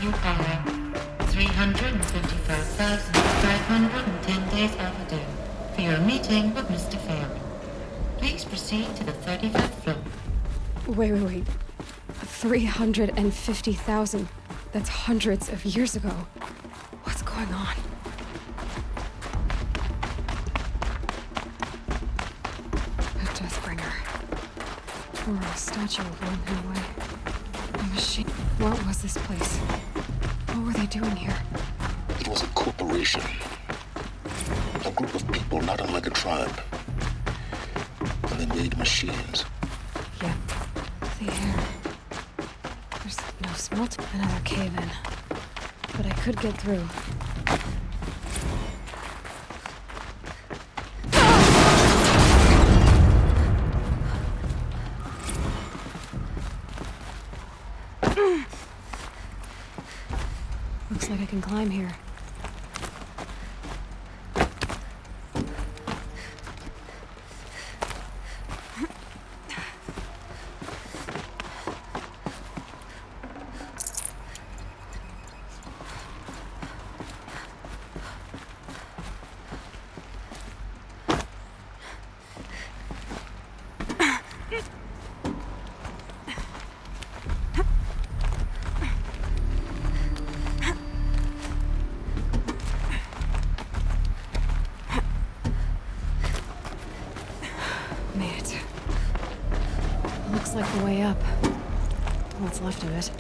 You are 355,510 days overdue for your meeting with Mr. Fairman. Please proceed to the 35th floor. Wait. 350,000. That's hundreds of years ago. What's going on? A Deathbringer. Or a statue of one, anyway. A machine. What was this place? What were they doing here? It was a corporation. A group of people not unlike a tribe. And they made machines. Yeah. The air. There's no smelt. Another cave-in. But I could get through. Looks like I can climb here. Looks like the way up. What's left of it.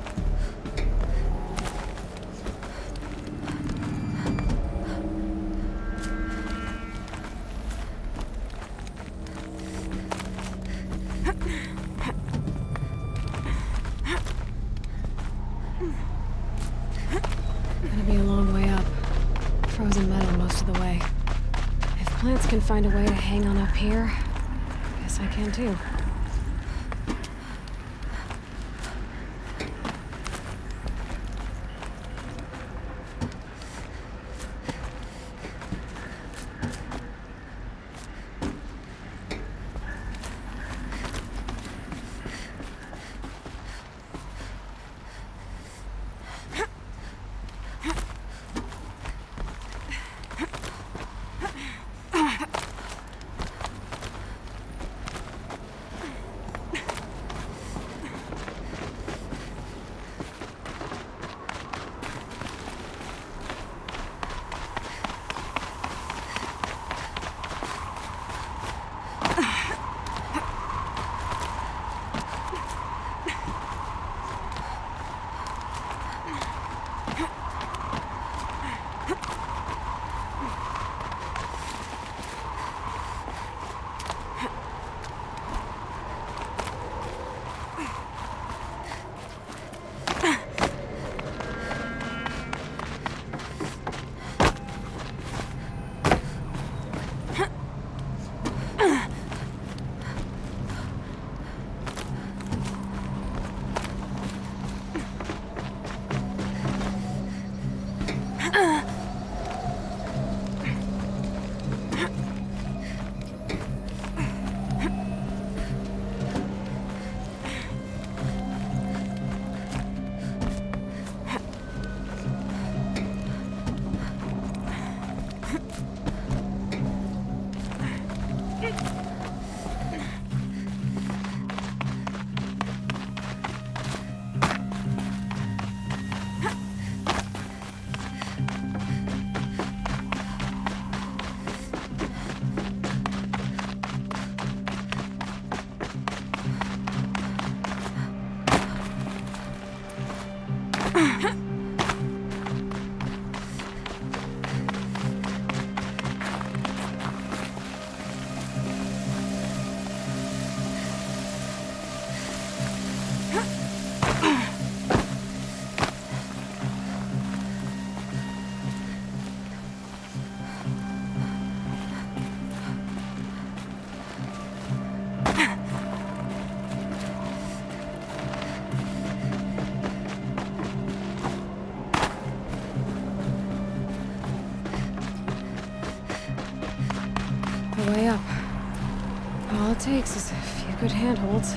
Gonna be a long way up. Frozen metal most of the way. If plants can find a way to hang on up here, guess I can too. The way up. All it takes is a few good handholds.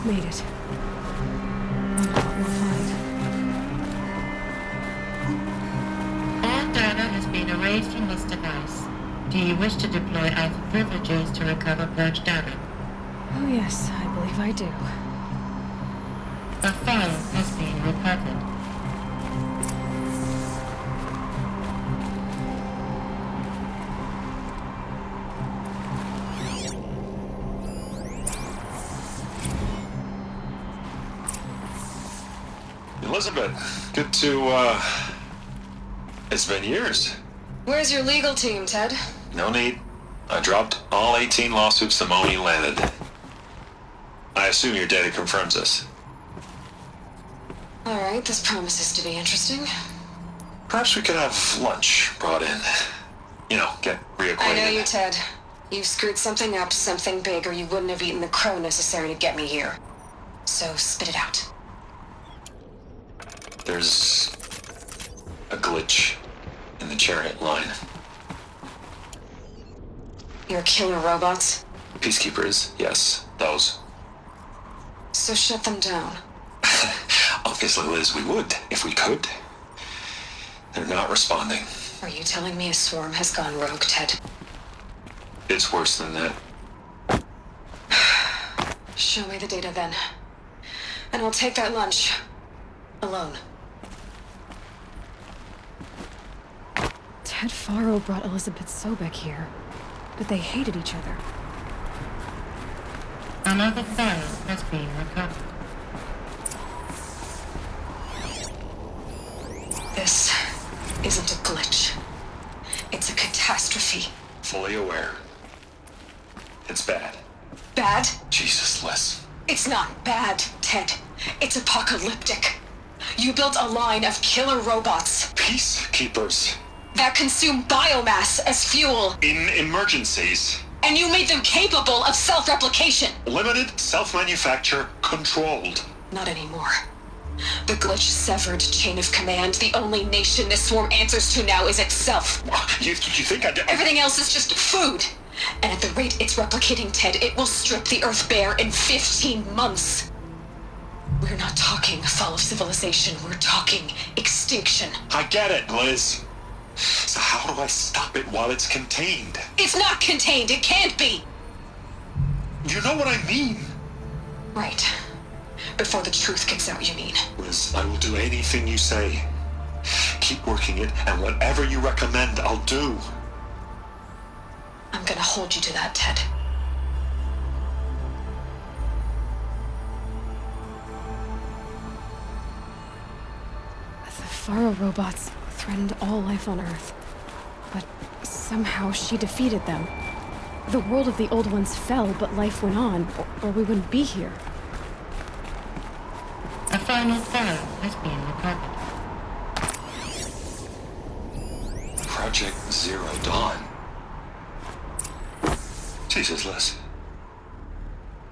Made it. Wonder what we'll find. All data has been erased from this device. Do you wish to deploy Alpha privileges to recover purged data? Oh yes, I believe I do. A file has been recovered. Elizabeth, good to, it's been years. Where's your legal team, Ted? No need. I dropped all 18 lawsuits the moment you landed. I assume your data confirms this. Alright, this promises to be interesting. Perhaps we could have lunch brought in. You know, get reacquainted. I know you, Ted. You screwed something up, something big, or you wouldn't have eaten the crow necessary to get me here. So spit it out. There's a glitch in the chariot line. Your killer robots? Peacekeepers, yes, those. So shut them down. Obviously, Liz, we would, if we could. They're not responding. Are you telling me a swarm has gone rogue, Ted? It's worse than that. Show me the data then. And I'll take that lunch. Alone. Ted Faro brought Elizabeth Sobek here, but they hated each other. Another file has been recovered. This isn't a glitch. It's a catastrophe. Fully aware. It's bad. Bad? Jesus, Liz. It's not bad, Ted. It's apocalyptic. You built a line of killer robots Peacekeepers. that consume biomass as fuel, In emergencies. and you made them capable of self-replication. Limited, self-manufacture, controlled. Not anymore. The glitch severed chain of command. The only nation this swarm answers to now is itself. You think I did? Everything else is just food. And at the rate it's replicating, Ted, it will strip the Earth bare in 15 months. We're not talking fall of civilization. We're talking extinction. I get it, Liz. So how do I stop it while it's contained? It's not contained. It can't be. You know what I mean. Right. Before the truth gets out, you mean? Liz, I will do anything you say. Keep working it, and whatever you recommend, I'll do. I'm gonna hold you to that, Ted. The Faro robots threatened all life on Earth. But somehow she defeated them. The world of the old ones fell, but life went on, or we wouldn't be here. A final file has been recovered. Project Zero Dawn. Jesus, Liz.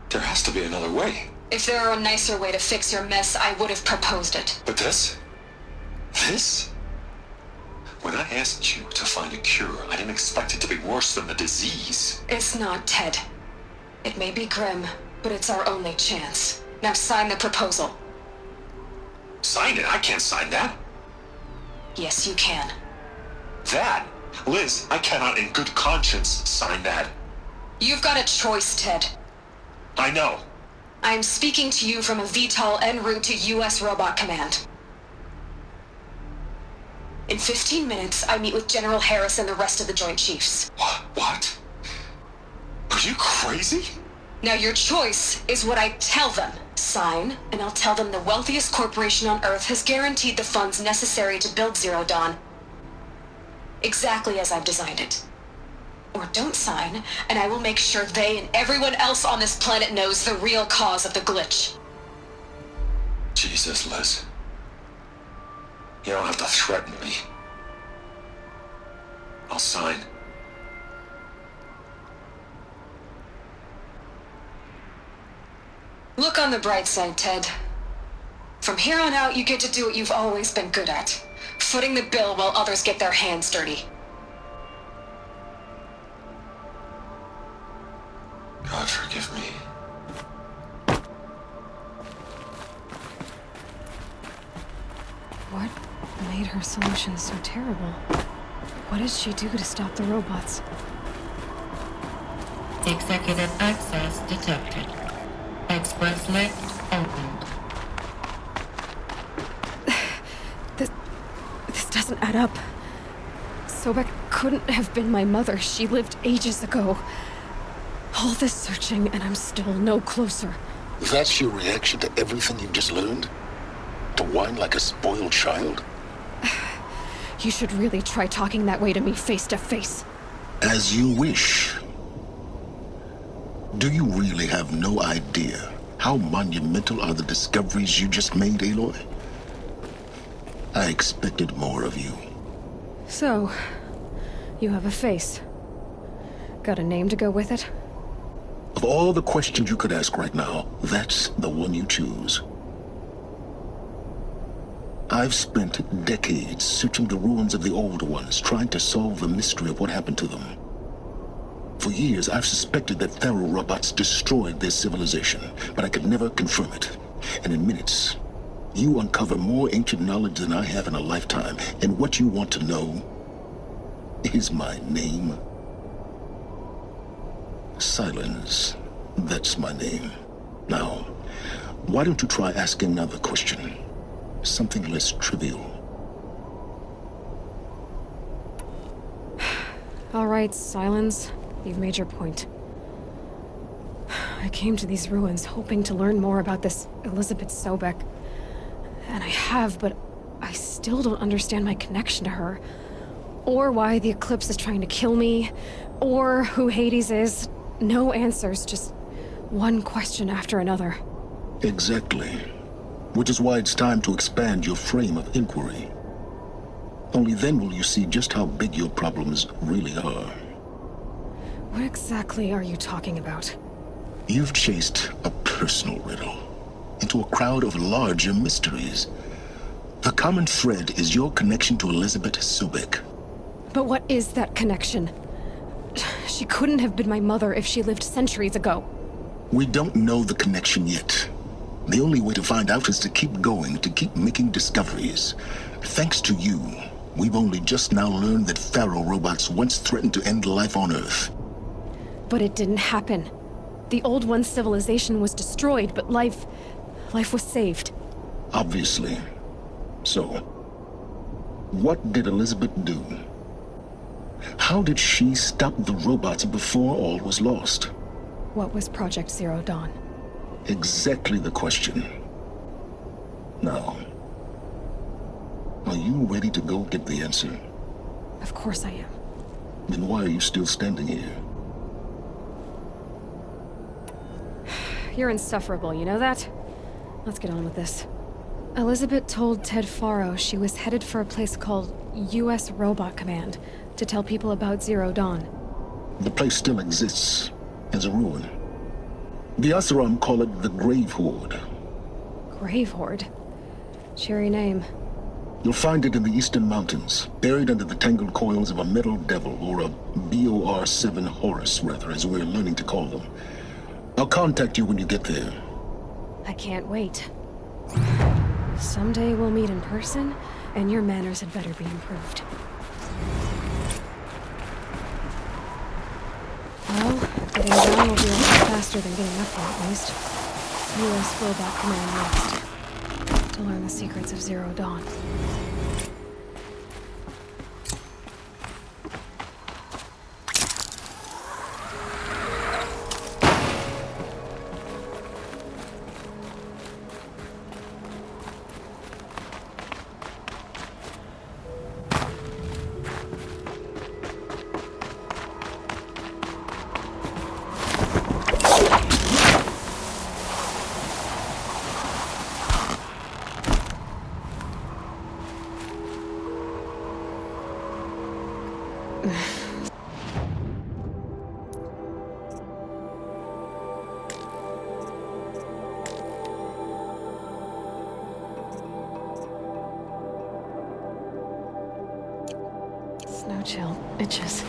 There has to be another way. If there were a nicer way to fix your mess, I would have proposed it. But this? This? When I asked you to find a cure, I didn't expect it to be worse than the disease. It's not, Ted. It may be grim, but it's our only chance. Now sign the proposal. Sign it? I can't sign that. Yes, you can. That? Liz, I cannot in good conscience sign that. You've got a choice, Ted. I know. I'm speaking to you from a VTOL en route to U.S. Robot Command. In 15 minutes, I meet with General Harris and the rest of the Joint Chiefs. What? Are you crazy? Now your choice is what I tell them. Sign, and I'll tell them the wealthiest corporation on Earth has guaranteed the funds necessary to build Zero Dawn. Exactly as I've designed it. Or don't sign, and I will make sure they and everyone else on this planet knows the real cause of the glitch. Jesus, Liz. You don't have to threaten me. I'll sign. Look on the bright side, Ted. From here on out, you get to do what you've always been good at. Footing the bill while others get their hands dirty. God forgive me. What made her solution so terrible? What did she do to stop the robots? Executive access detected. Express lift opened. This doesn't add up. Sobek couldn't have been my mother. She lived ages ago. All this searching, and I'm still no closer. That's your reaction to everything you've just learned? To whine like a spoiled child? You should really try talking that way to me face to face. As you wish. Do you really have no idea how monumental are the discoveries you just made, Aloy? I expected more of you. So, you have a face. Got a name to go with it? Of all the questions you could ask right now, that's the one you choose. I've spent decades searching the ruins of the old ones, trying to solve the mystery of what happened to them. For years, I've suspected that Thero robots destroyed their civilization, but I could never confirm it. And in minutes, you uncover more ancient knowledge than I have in a lifetime, and what you want to know is my name. Silence. That's my name. Now, why don't you try asking another question? Something less trivial. All right, Silence. You've made your point. I came to these ruins hoping to learn more about this Elizabeth Sobek. And I have, but I still don't understand my connection to her. Or why the Eclipse is trying to kill me. Or who Hades is. No answers, just one question after another. Exactly. Which is why it's time to expand your frame of inquiry. Only then will you see just how big your problems really are. What exactly are you talking about? You've chased a personal riddle into a crowd of larger mysteries. The common thread is your connection to Elizabeth Sobek. But what is that connection? She couldn't have been my mother if she lived centuries ago. We don't know the connection yet. The only way to find out is to keep going, to keep making discoveries. Thanks to you, we've only just now learned that Thero robots once threatened to end life on Earth. But it didn't happen. The Old One's civilization was destroyed, but life was saved. Obviously. So, what did Elizabeth do? How did she stop the robots before all was lost? What was Project Zero Dawn? Exactly the question. Now, are you ready to go get the answer? Of course I am. Then why are you still standing here? You're insufferable, you know that? Let's get on with this. Elizabeth told Ted Faro she was headed for a place called U.S. Robot Command to tell people about Zero Dawn. The place still exists as a ruin. The Asaram call it the Grave Horde. Grave Horde? Cheery name. You'll find it in the Eastern Mountains, buried under the tangled coils of a metal devil, or a BOR-7 Horus, rather, as we're learning to call them. I'll contact you when you get there. I can't wait. Someday we'll meet in person, and your manners had better be improved. Well, getting down will be a lot faster than getting up here, at least. U.S. Robot Command next. To learn the secrets of Zero Dawn. Snow chill itches.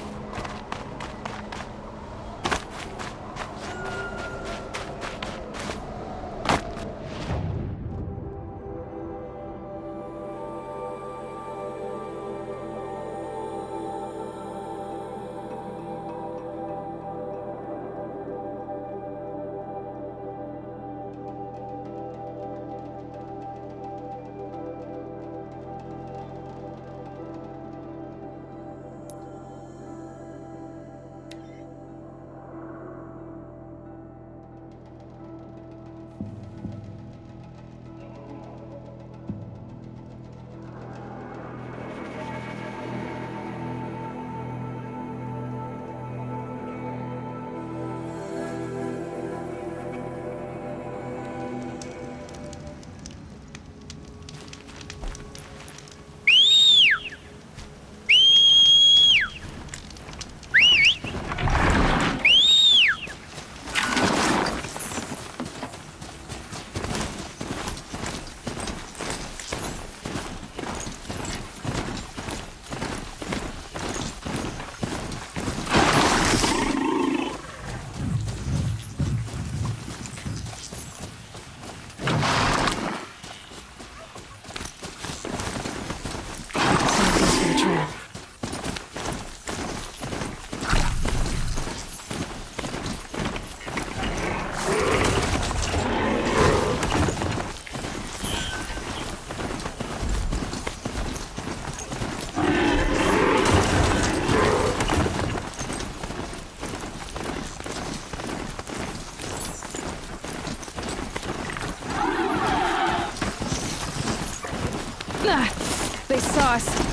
boss.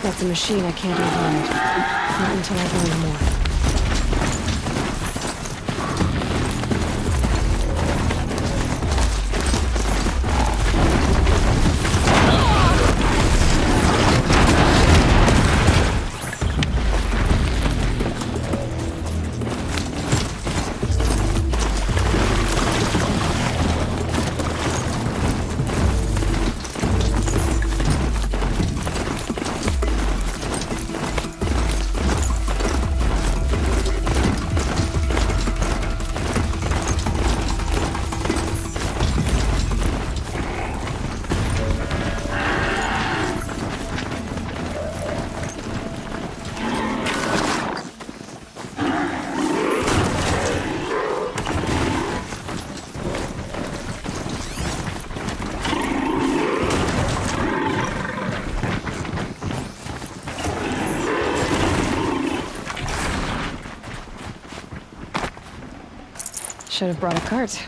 That's a machine I can't override. Not until I learn more. Should have brought a cart.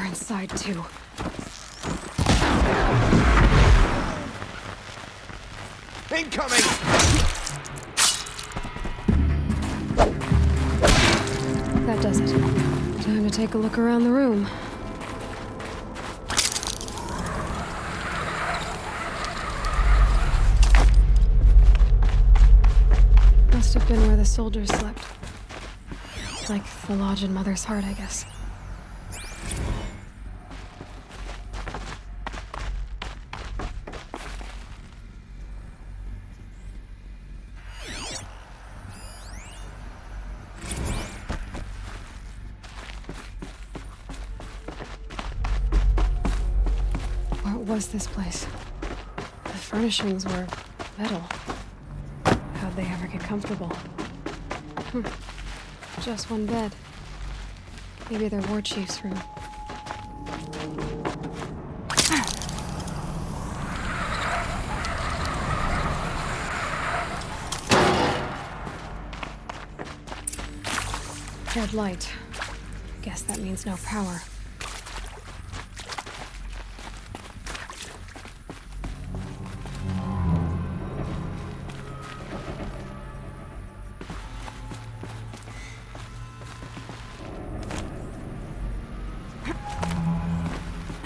Inside too. Incoming! That does it. Time to take a look around the room. Must have been where the soldiers slept. Like the lodge in Mother's Heart, I guess. What was this place? The furnishings were metal. How'd they ever get comfortable? Just one bed. Maybe their war chief's room. Red light. Guess that means no power.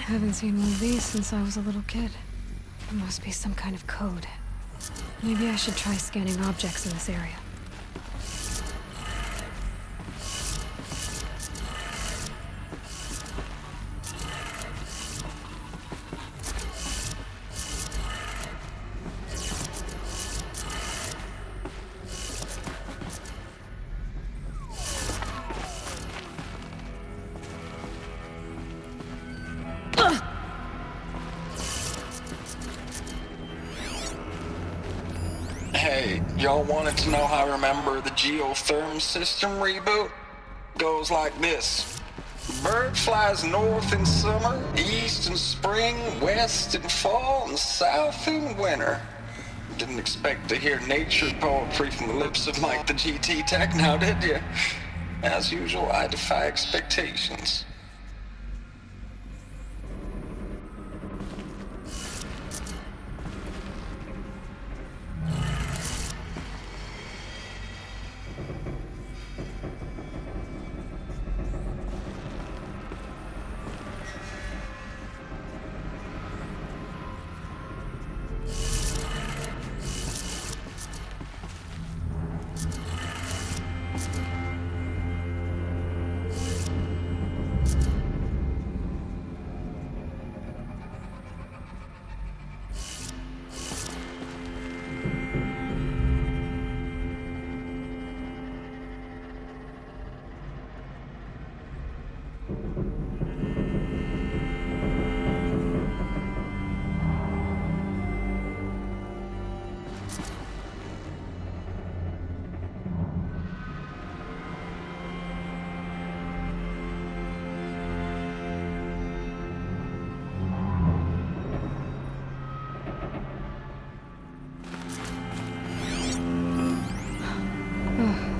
I haven't seen one of these since I was a little kid. It must be some kind of code. Maybe I should try scanning objects in this area. Y'all wanted to know how I remember the geotherm system reboot? Goes like this. Bird flies north in summer, east in spring, west in fall, and south in winter. Didn't expect to hear nature poetry from the lips of Mike the GT Tech now, did you? As usual, I defy expectations.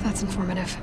That's informative.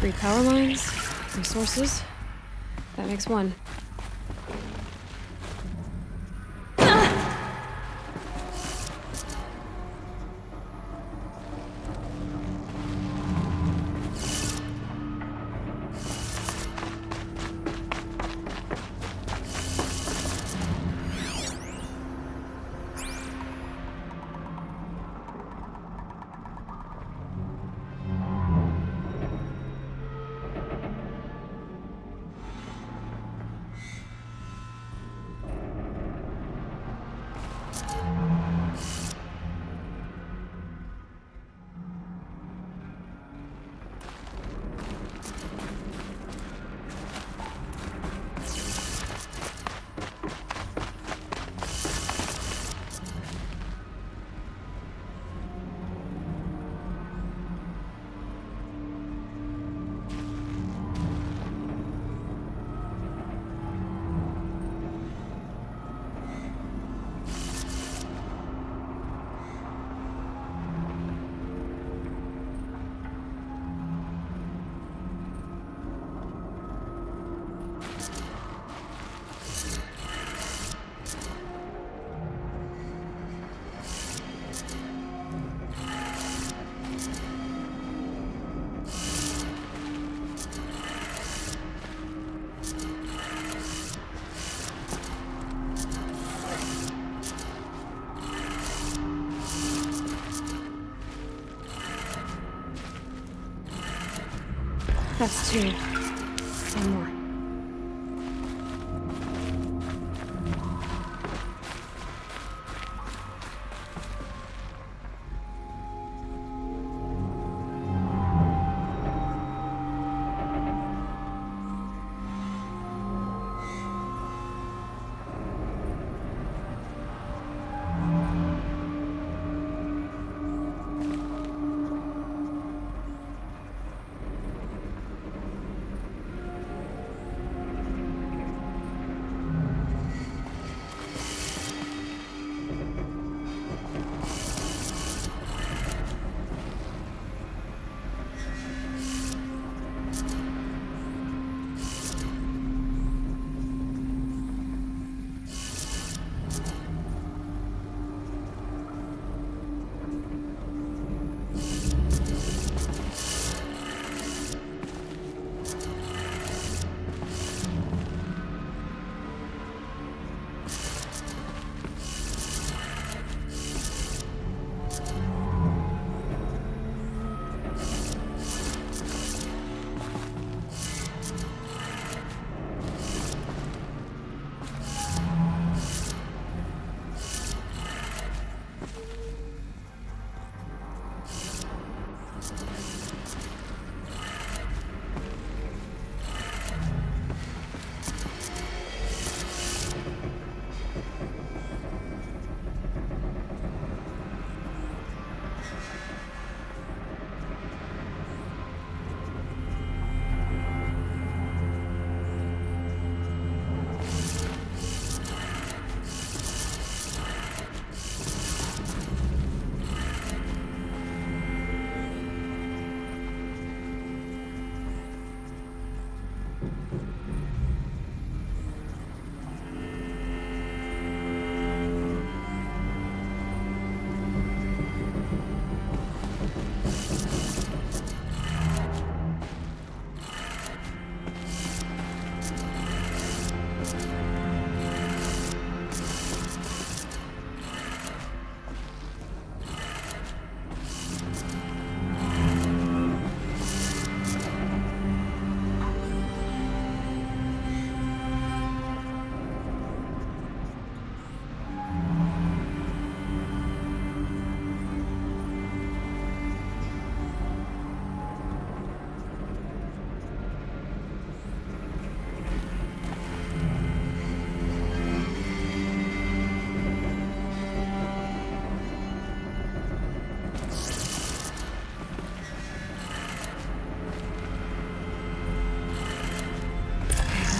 Three power lines, three sources. That makes one. That's 2. One more.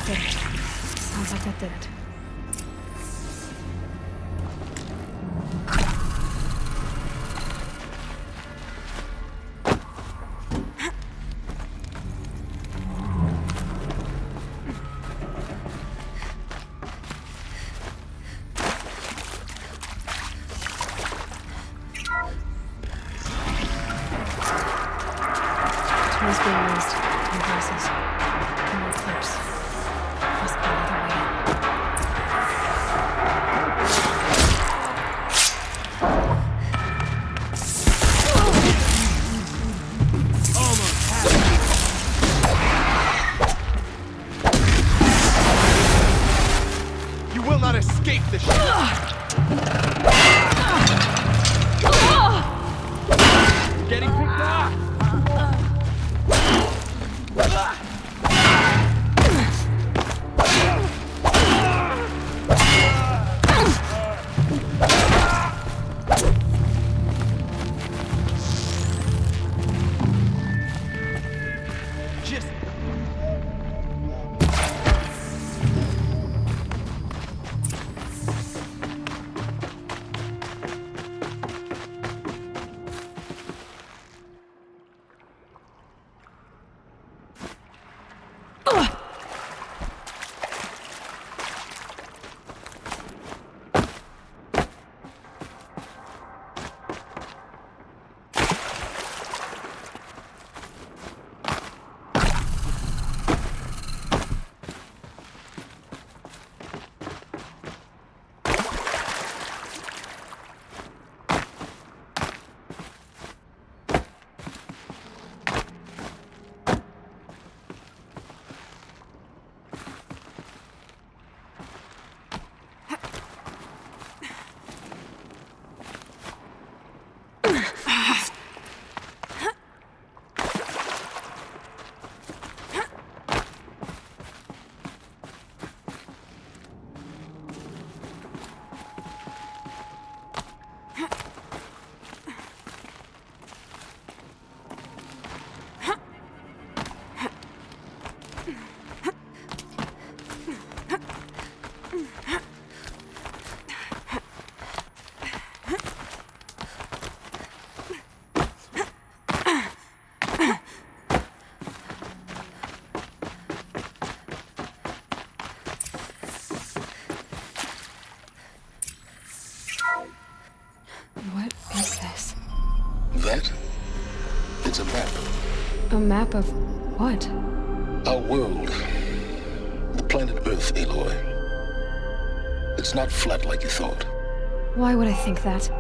Did it. Sounds like that did it. Tools being used. In places. More clips. Must be another way in. You will not escape the ship. Getting picked off. A map of what? Our world. The planet Earth, Aloy. It's not flat like you thought. Why would I think that?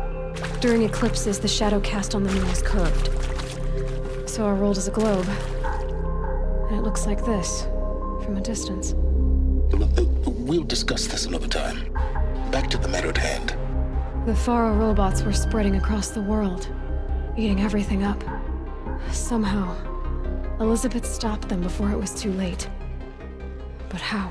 During eclipses, the shadow cast on the moon is curved. So our world is a globe. And it looks like this, from a distance. We'll discuss this another time. Back to the matter at hand. The Faro robots were spreading across the world, eating everything up. Somehow, Elizabeth stopped them before it was too late. But how?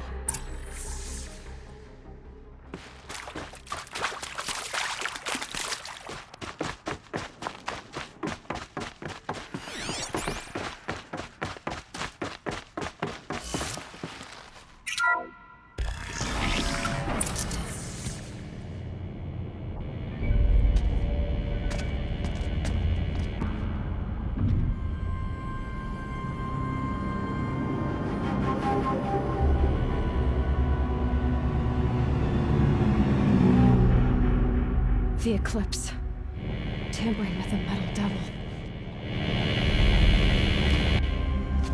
The eclipse. Tampering with the metal devil.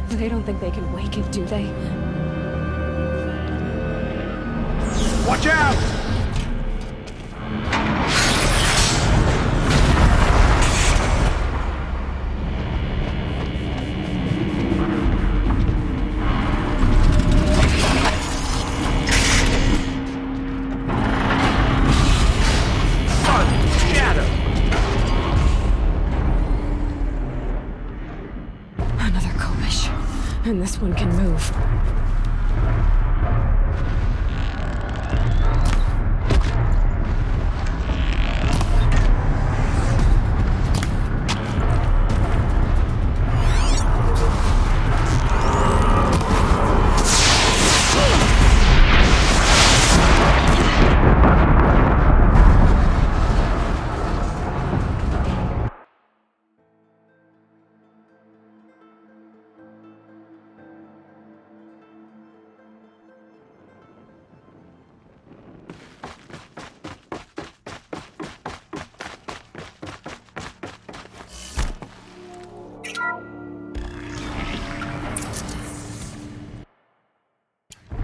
They don't think they can wake it, do they? Watch out! Another Kobish. And this one can move.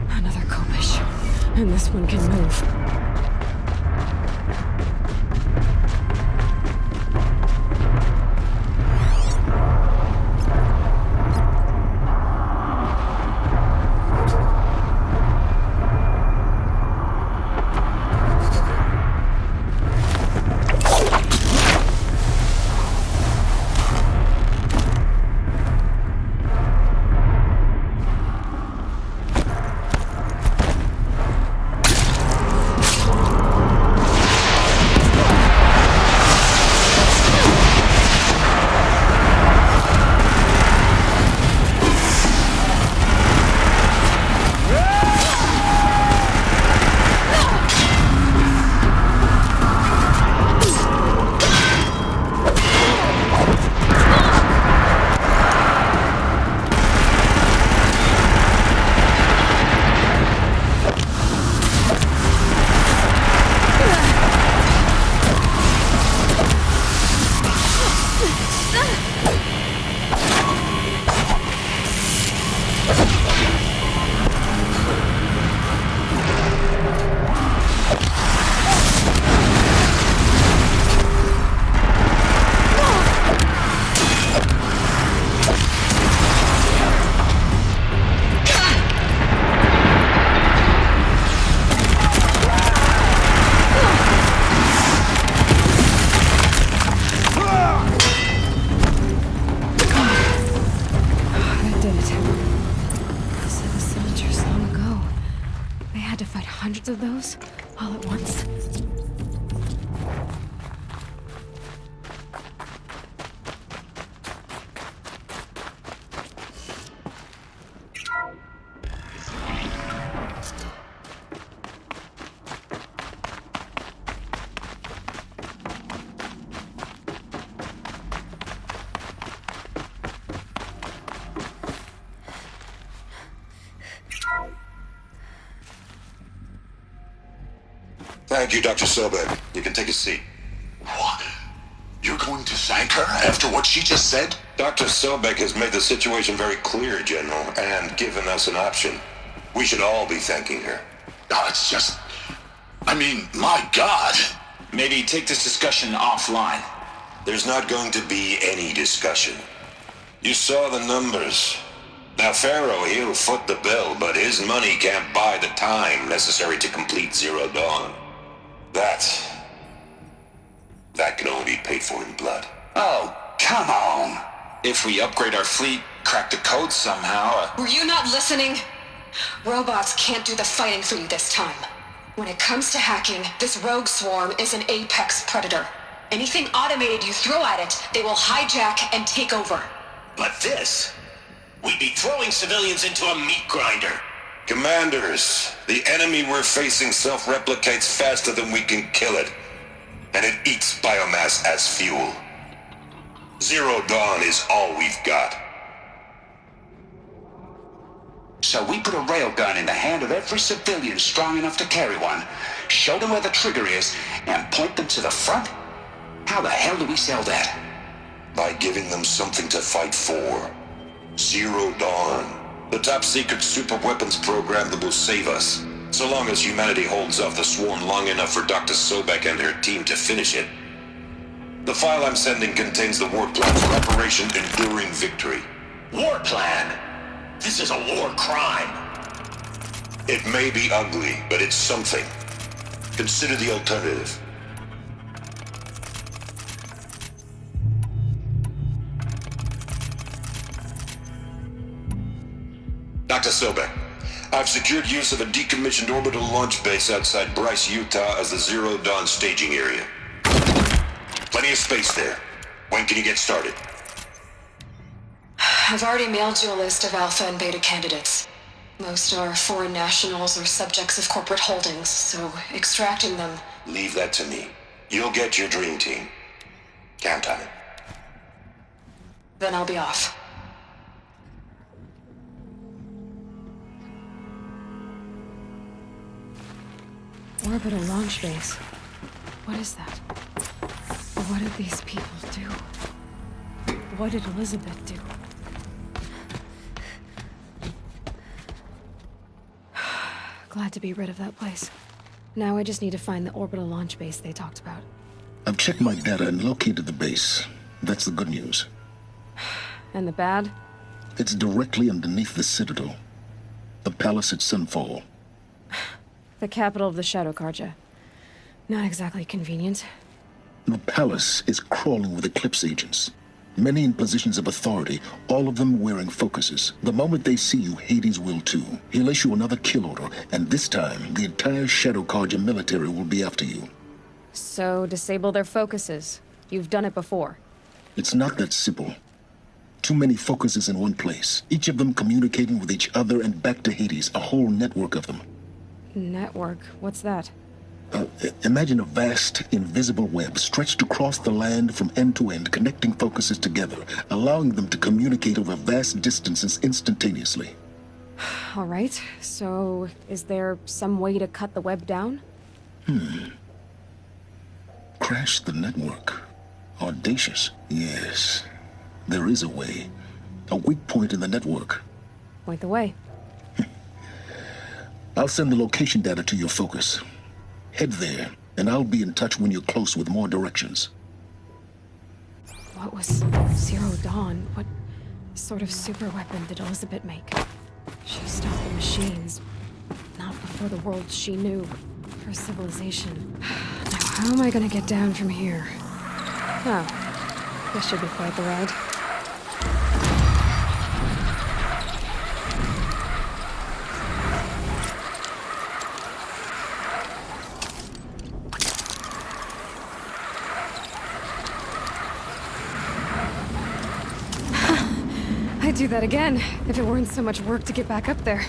Another Kobish. And this one can move. Hundreds of those, all at once. Thank you, Dr. Sobek. You can take a seat. What? You're going to thank her after what she just said? Dr. Sobek has made the situation very clear, General, and given us an option. We should all be thanking her. Oh, it's just... I mean, my God! Maybe take this discussion offline. There's not going to be any discussion. You saw the numbers. Now, Pharaoh, he'll foot the bill, but his money can't buy the time necessary to complete Zero Dawn. That can only be paid for in blood. Oh, come on. If we upgrade our fleet, crack the code somehow... Were you not listening? Robots can't do the fighting for you this time. When it comes to hacking, this rogue swarm is an apex predator. Anything automated you throw at it, they will hijack and take over. But this... we'd be throwing civilians into a meat grinder. Commanders, the enemy we're facing self-replicates faster than we can kill it. And it eats biomass as fuel. Zero Dawn is all we've got. So we put a railgun in the hand of every civilian strong enough to carry one, show them where the trigger is, and point them to the front? How the hell do we sell that? By giving them something to fight for. Zero Dawn. The top-secret super-weapons program that will save us. So long as humanity holds off the swarm long enough for Dr. Sobek and her team to finish it. The file I'm sending contains the war plan for Operation Enduring Victory. War plan? This is a war crime. It may be ugly, but it's something. Consider the alternative. Dr. Sobek, I've secured use of a decommissioned orbital launch base outside Bryce, Utah as the Zero Dawn staging area. Plenty of space there. When can you get started? I've already mailed you a list of alpha and beta candidates. Most are foreign nationals or subjects of corporate holdings, so extracting them... Leave that to me. You'll get your dream team. Count on it. Then I'll be off. Orbital launch base. What is that? What did these people do? What did Elizabeth do? Glad to be rid of that place. Now I just need to find the orbital launch base they talked about. I've checked my data and located the base. That's the good news. And the bad? It's directly underneath the Citadel. The palace at Sunfall. The capital of the Shadow Carja. Not exactly convenient. The palace is crawling with Eclipse agents. Many in positions of authority, all of them wearing focuses. The moment they see you, Hades will too. He'll issue another kill order, and this time, the entire Shadow Carja military will be after you. So, disable their focuses. You've done it before. It's not that simple. Too many focuses in one place, each of them communicating with each other and back to Hades, a whole network of them. Network? What's that? Imagine a vast, invisible web stretched across the land from end to end, connecting focuses together, allowing them to communicate over vast distances instantaneously. All right, so is there some way to cut the web down? Crash the network. Audacious. Yes, there is a way. A weak point in the network. Point the way. I'll send the location data to your focus. Head there, and I'll be in touch when you're close with more directions. What was Zero Dawn? What sort of super weapon did Elizabeth make? She stopped the machines. Not before the world she knew. Her civilization. Now, how am I gonna get down from here? Oh, this should be quite the ride. I'd do that again, if it weren't so much work to get back up there.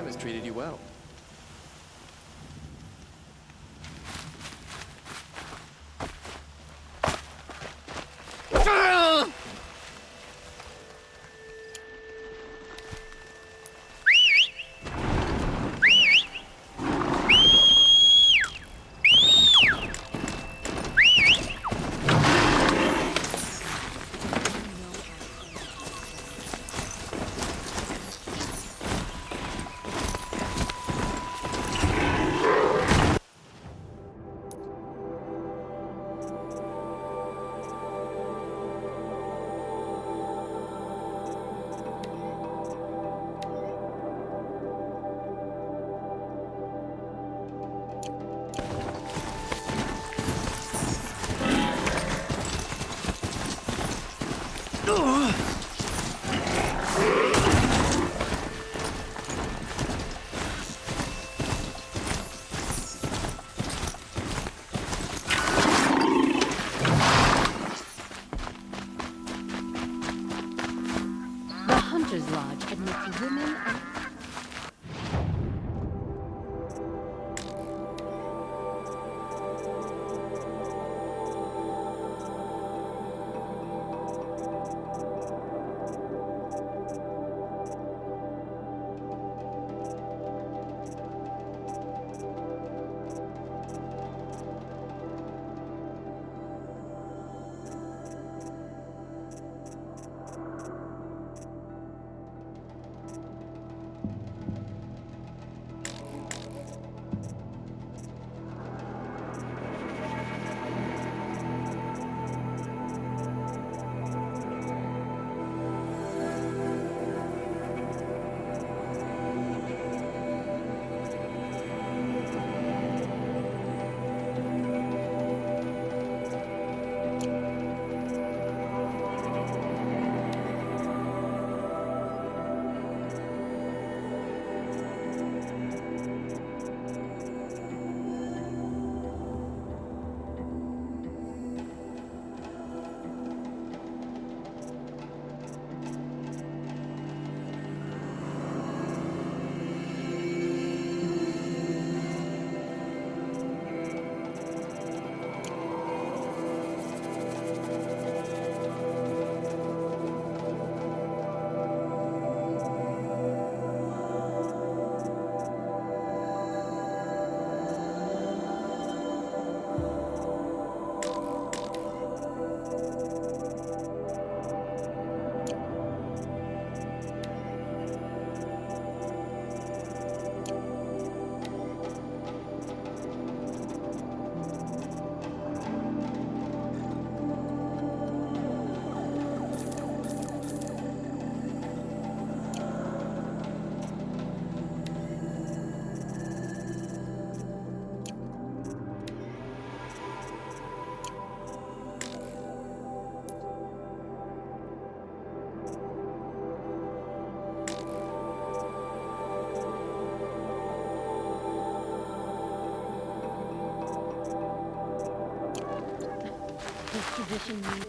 PS5 has treated you well. The Hunter's Lodge admits women and... Tradition means...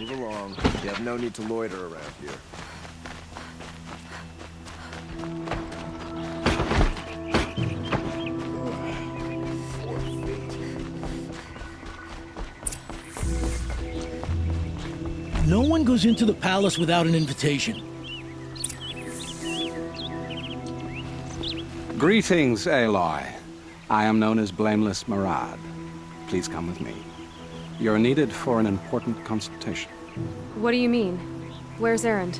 Move along. You have no need to loiter around here. No one goes into the palace without an invitation. Greetings, Aloy. I am known as Blameless Murad. Please come with me. You're needed for an important consultation. What do you mean? Where's Erend?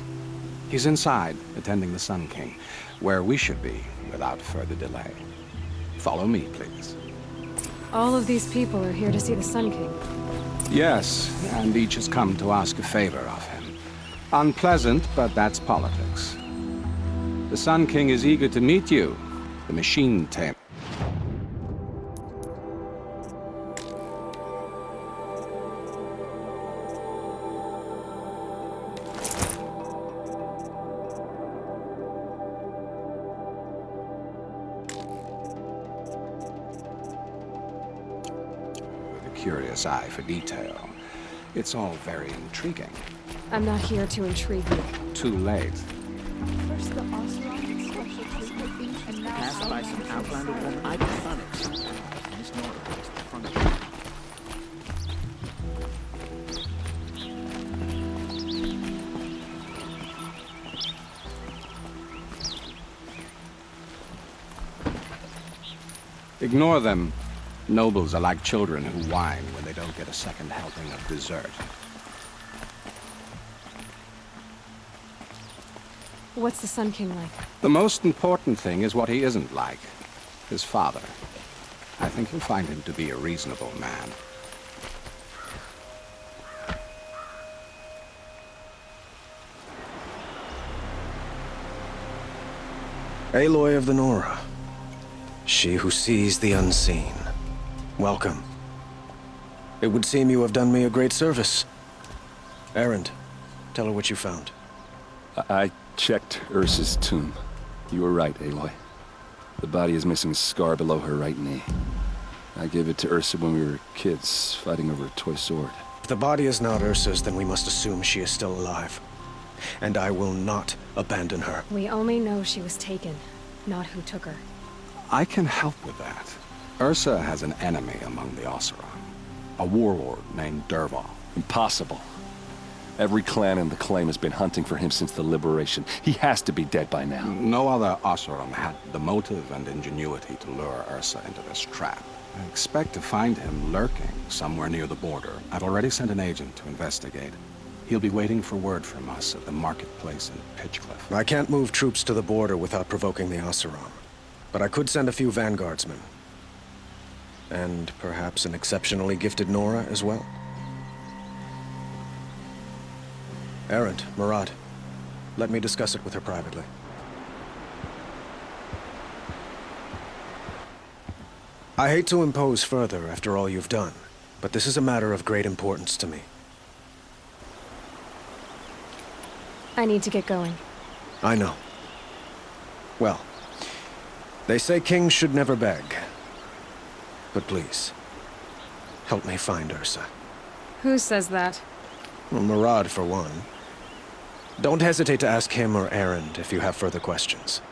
He's inside, attending the Sun King, where we should be without further delay. Follow me, please. All of these people are here to see the Sun King. Yes, and each has come to ask a favor of him. Unpleasant, but that's politics. The Sun King is eager to meet you, the machine tamer. Curious eye for detail. It's all very intriguing. I'm not here to intrigue you. Too late. First the Oseram special treatment, and now Passed by some Outlander woman. I found it. Miss Nora was the front of it. Ignore them. Nobles are like children who whine when they don't get a second helping of dessert. What's the Sun King like? The most important thing is what he isn't like. His father. I think you'll find him to be a reasonable man. Aloy of the Nora. She who sees the unseen. Welcome. It would seem you have done me a great service. Erend, tell her what you found. I checked Ursa's tomb. You were right, Aloy. The body is missing a scar below her right knee. I gave it to Ursa when we were kids, fighting over a toy sword. If the body is not Ursa's, then we must assume she is still alive. And I will not abandon her. We only know she was taken, not who took her. I can help with that. Ursa has an enemy among the Oseram. A warlord named Dervahl. Impossible. Every clan in the claim has been hunting for him since the liberation. He has to be dead by now. No other Oseram had the motive and ingenuity to lure Ursa into this trap. I expect to find him lurking somewhere near the border. I've already sent an agent to investigate. He'll be waiting for word from us at the marketplace in Pitchcliff. I can't move troops to the border without provoking the Oseram. But I could send a few vanguardsmen. And perhaps an exceptionally gifted Nora as well. Erend, Murad, let me discuss it with her privately. I hate to impose further after all you've done, but this is a matter of great importance to me. I need to get going. I know. Well, they say kings should never beg. But please, help me find Ursa. Who says that? Well, Murad, for one. Don't hesitate to ask him or Erend if you have further questions.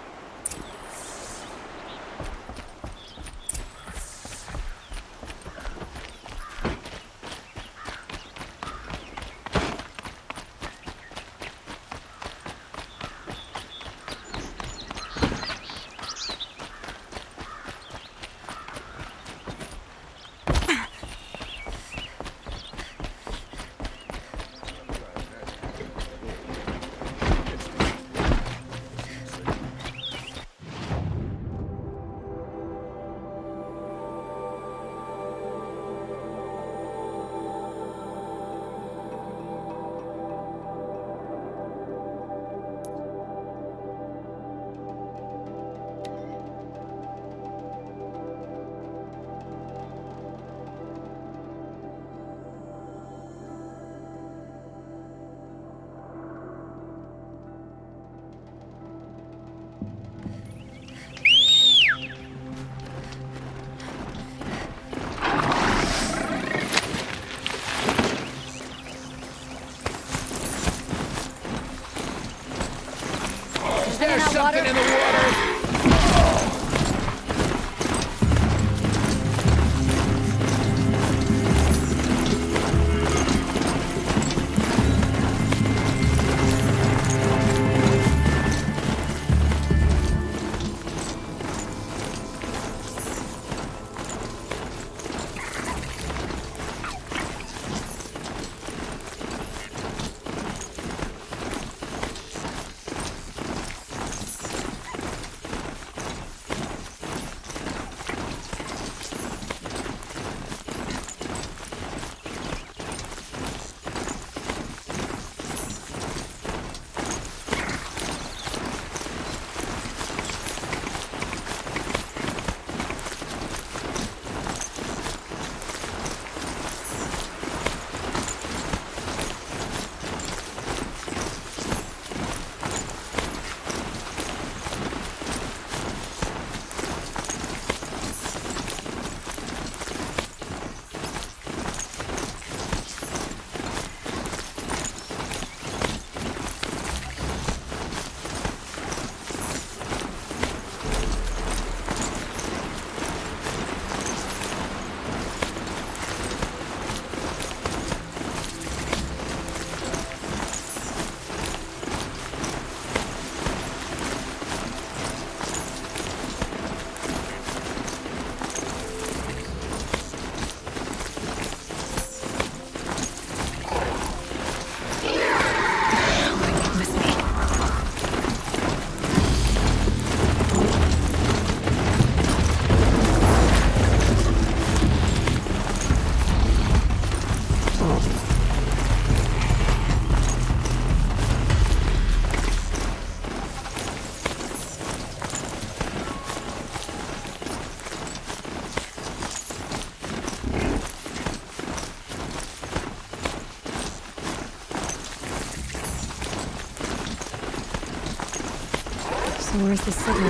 Where's the signal?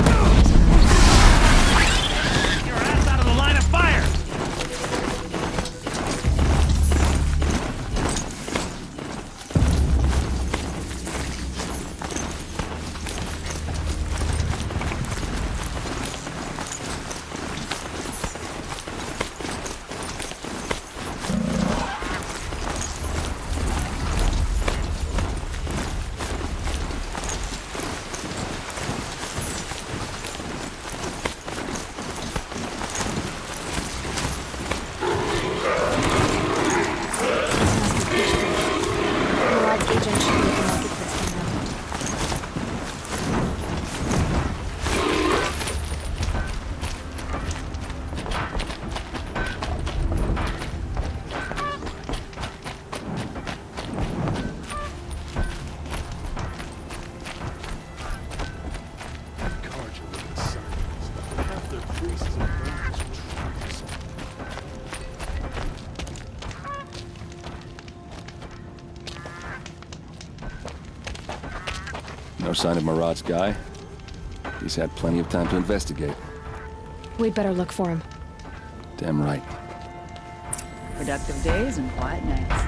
Your ass out of the line of fire! No sign of Marad's guy. He's had plenty of time to investigate. We'd better look for him. Damn right. Productive days and quiet nights.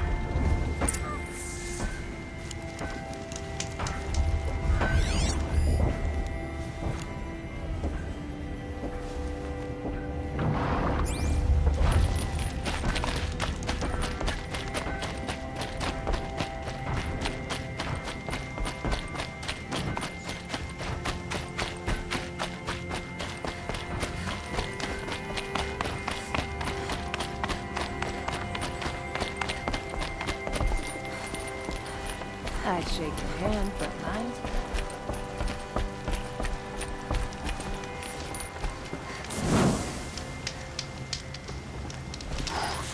I'd shake your hand, but mine's...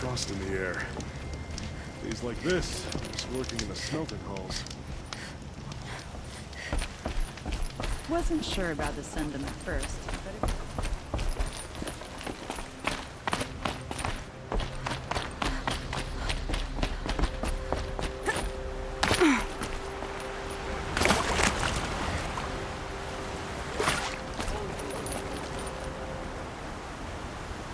Frost in the air. Days like this, just working in the smelting halls. Wasn't sure about the sentiment first.